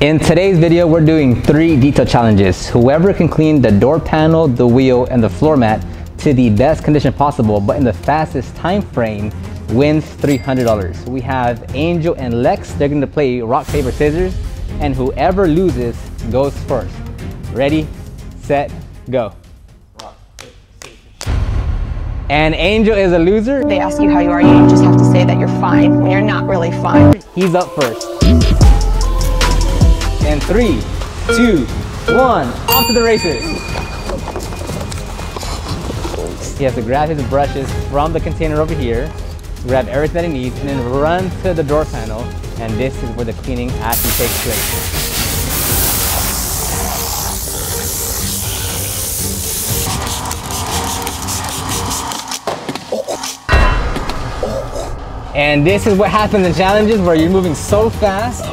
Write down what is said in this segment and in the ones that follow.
In today's video, we're doing 3 detail challenges. Whoever can clean the door panel, the wheel, and the floor mat to the best condition possible, but in the fastest time frame, wins $300. We have Angel and Lex. They're going to play rock, paper, scissors, and whoever loses goes first. Ready, set, go. And Angel is a loser. They ask you how you are, you just have to say that you're fine when you're not really fine. He's up first. And 3, 2, 1, off to the races. He has to grab his brushes from the container over here, grab everything that he needs, and then run to the door panel. And this is where the cleaning actually takes place. And this is what happens in challenges where you're moving so fast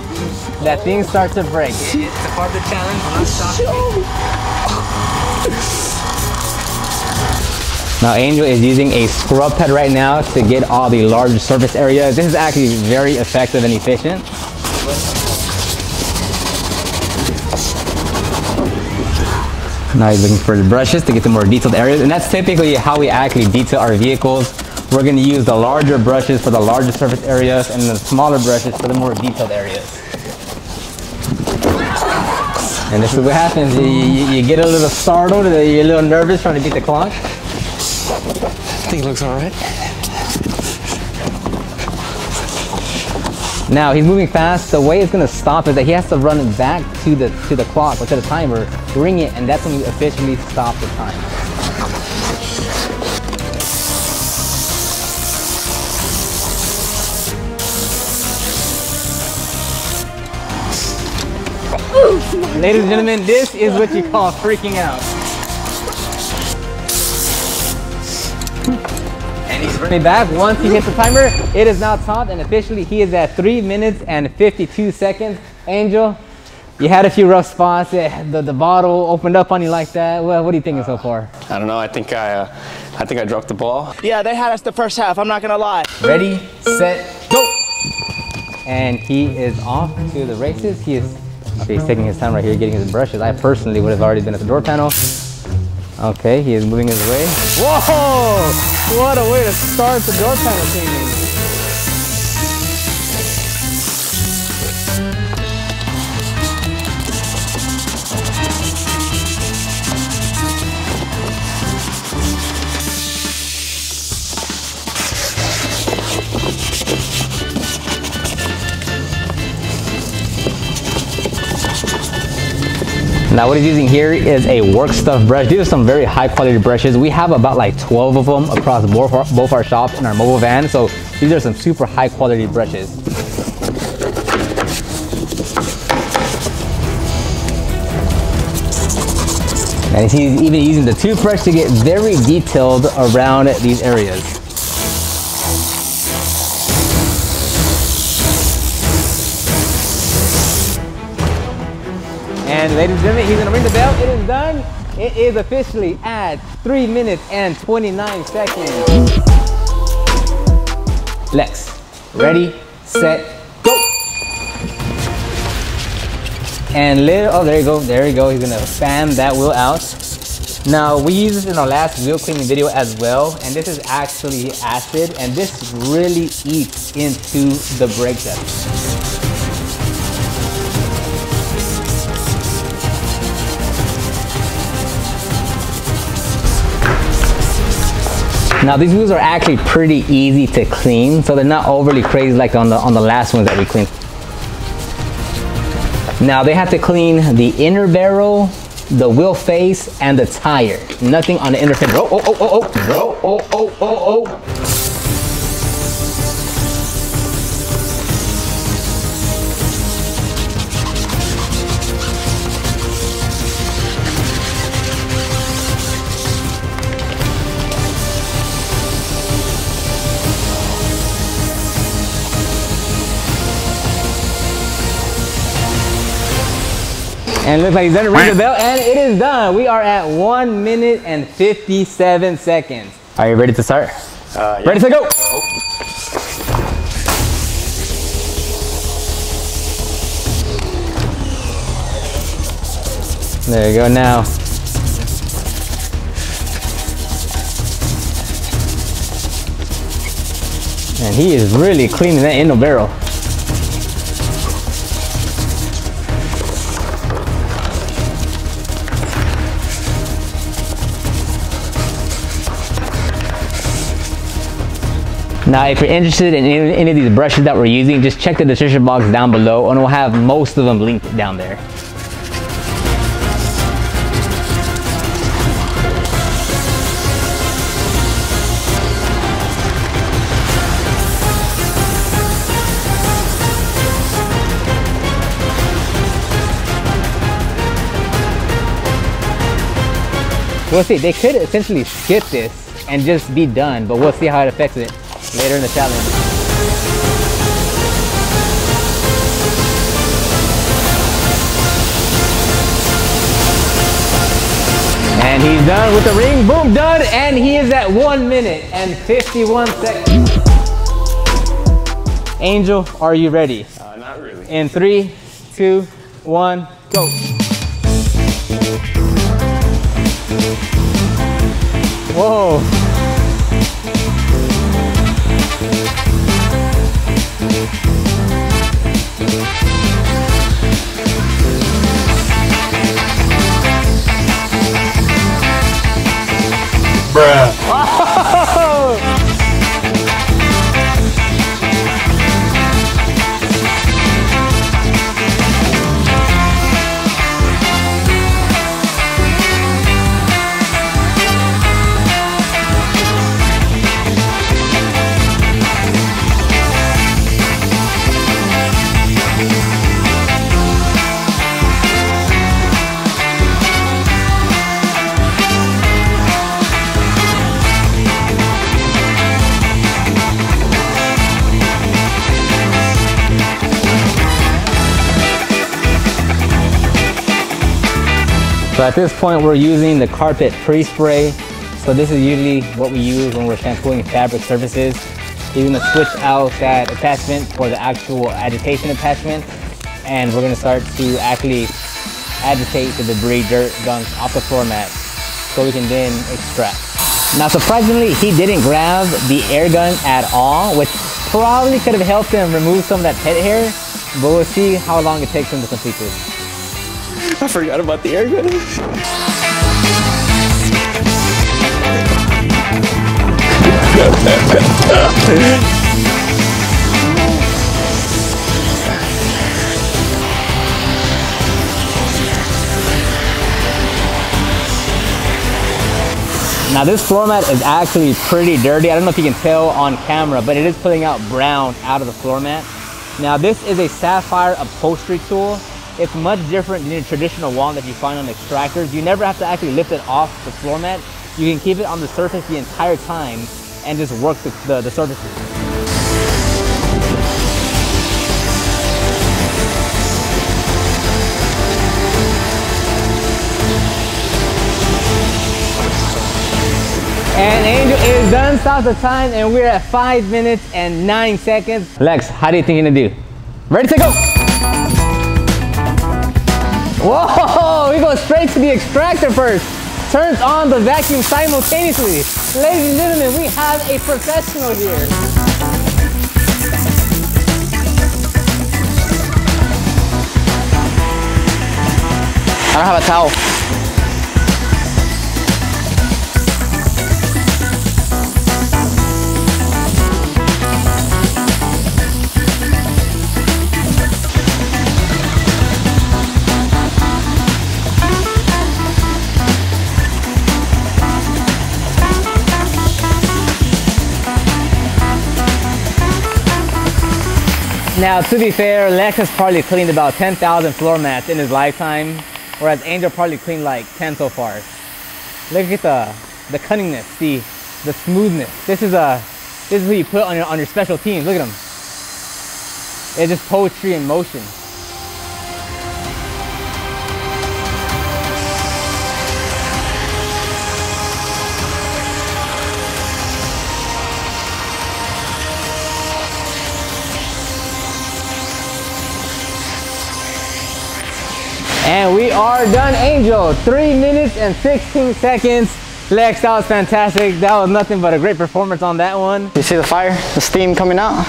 that things start to break. It's a part of the challenge. Now Angel is using a scrub pad right now to get all the large surface areas. This is actually very effective and efficient. Now he's looking for the brushes to get the more detailed areas, and that's typically how we actually detail our vehicles. We're going to use the larger brushes for the larger surface areas and the smaller brushes for the more detailed areas. And this is what happens. You get a little startled, you're a little nervous trying to beat the clock. I think it looks all right. Now he's moving fast. The way it's going to stop is that he has to run it back to the clock or to the timer, ring it, and that's when you officially stop the time. Ladies and gentlemen, this is what you call freaking out. And he's running back. Once he hits the timer, it is now stopped, and officially he is at 3 minutes and 52 seconds. Angel, you had a few rough spots. The bottle opened up on you like that. Well, what are you thinking so far? I don't know. I think I dropped the ball. Yeah, they had us the first half. I'm not gonna lie. Ready, set, go! And he is off to the races. He's taking his time right here, getting his brushes. I personally would have already been at the door panel. Okay, he is moving his way. Whoa! What a way to start the door panel cleaning. Now what he's using here is a work stuff brush. These are some very high quality brushes. We have about like 12 of them across both our shops and our mobile van. So these are some super high quality brushes. And he's even using the toothbrush to get very detailed around these areas. And ladies and gentlemen, he's gonna ring the bell. It is done. It is officially at 3 minutes and 29 seconds. Lex, ready, set, go. And oh, there you go, there you go. He's gonna fan that wheel out. Now we used this in our last wheel cleaning video as well, and this is actually acid, and this really eats into the brake dust. Now these wheels are actually pretty easy to clean, so they're not overly crazy like on the last ones that we cleaned. Now they have to clean the inner barrel, the wheel face, and the tire. Nothing on the inner fender. Oh. And it looks like he's done to ring the bell, and it is done. We are at 1 minute and 57 seconds. Are you ready to start? Yeah. Ready to go. There you go now. And he is really cleaning that inner barrel. Now, if you're interested in any of these brushes that we're using, just check the description box down below and we'll have most of them linked down there. We'll see, they could essentially skip this and just be done, but we'll see how it affects it later in the challenge. And he's done with the ring, boom, done, and he is at 1 minute and 51 seconds. Angel, are you ready? Not really. In 3, 2, 1, go. Whoa. Bruh. Oh! So at this point, we're using the carpet pre-spray. So this is usually what we use when we're shampooing fabric surfaces. You're gonna switch out that attachment for the actual agitation attachment. And we're gonna start to actually agitate the debris, dirt, gunk off the floor mat so we can then extract. Now surprisingly, he didn't grab the air gun at all, which probably could have helped him remove some of that pet hair, but we'll see how long it takes him to complete this. I forgot about the air gun. Now this floor mat is actually pretty dirty. I don't know if you can tell on camera, but it is putting out brown out of the floor mat. Now this is a sapphire upholstery tool. It's much different than your traditional wand that you find on extractors. You never have to actually lift it off the floor mat. You can keep it on the surface the entire time and just work the surfaces. And Angel is done, stops the time, and we're at 5 minutes and 9 seconds. Lex, how do you think you're gonna do? Ready to go! Whoa, we go straight to the extractor first. Turns on the vacuum simultaneously. Ladies and gentlemen, we have a professional here. I don't have a towel. Now, to be fair, Lex has probably cleaned about 10,000 floor mats in his lifetime, whereas Angel probably cleaned like 10 so far. Look at the cunningness, the smoothness. This is what you put on your special teams. Look at them. It's just poetry in motion. And we are done, Angel. 3 minutes and 16 seconds. Lex, that was fantastic. That was nothing but a great performance on that one. You see the fire, the steam coming out?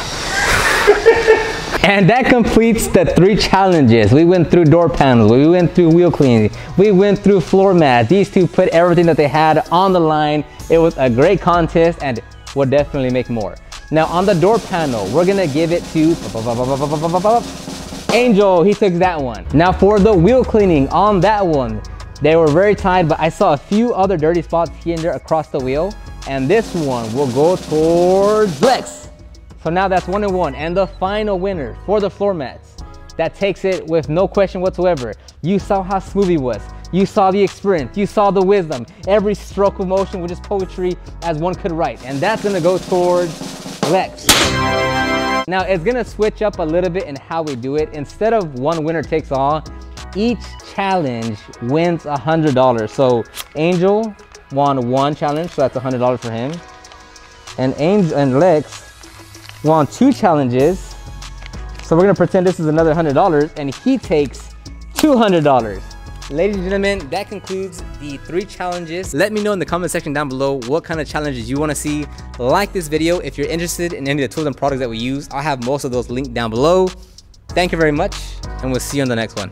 And that completes the 3 challenges. We went through door panels, we went through wheel cleaning, we went through floor mats. These two put everything that they had on the line. It was a great contest and we'll definitely make more. Now on the door panel, we're gonna give it to Angel. He took that one. Now for the wheel cleaning on that one, they were very tied, but I saw a few other dirty spots here and there across the wheel. And this one will go towards Lex. So now that's 1 and 1. And the final winner for the floor mats, that takes it with no question whatsoever. You saw how smooth he was. You saw the experience. You saw the wisdom. Every stroke of motion was just poetry as one could write. And that's gonna go towards Lex. Now it's gonna switch up a little bit in how we do it. Instead of one winner takes all, each challenge wins $100. So Angel won 1 challenge, so that's $100 for him. And Angel and Lex won 2 challenges. So we're gonna pretend this is another $100 and he takes $200. Ladies and gentlemen, that concludes the 3 challenges. Let me know in the comment section down below what kind of challenges you wanna see. Like this video if you're interested in any of the tools and products that we use. I'll have most of those linked down below. Thank you very much and we'll see you on the next one.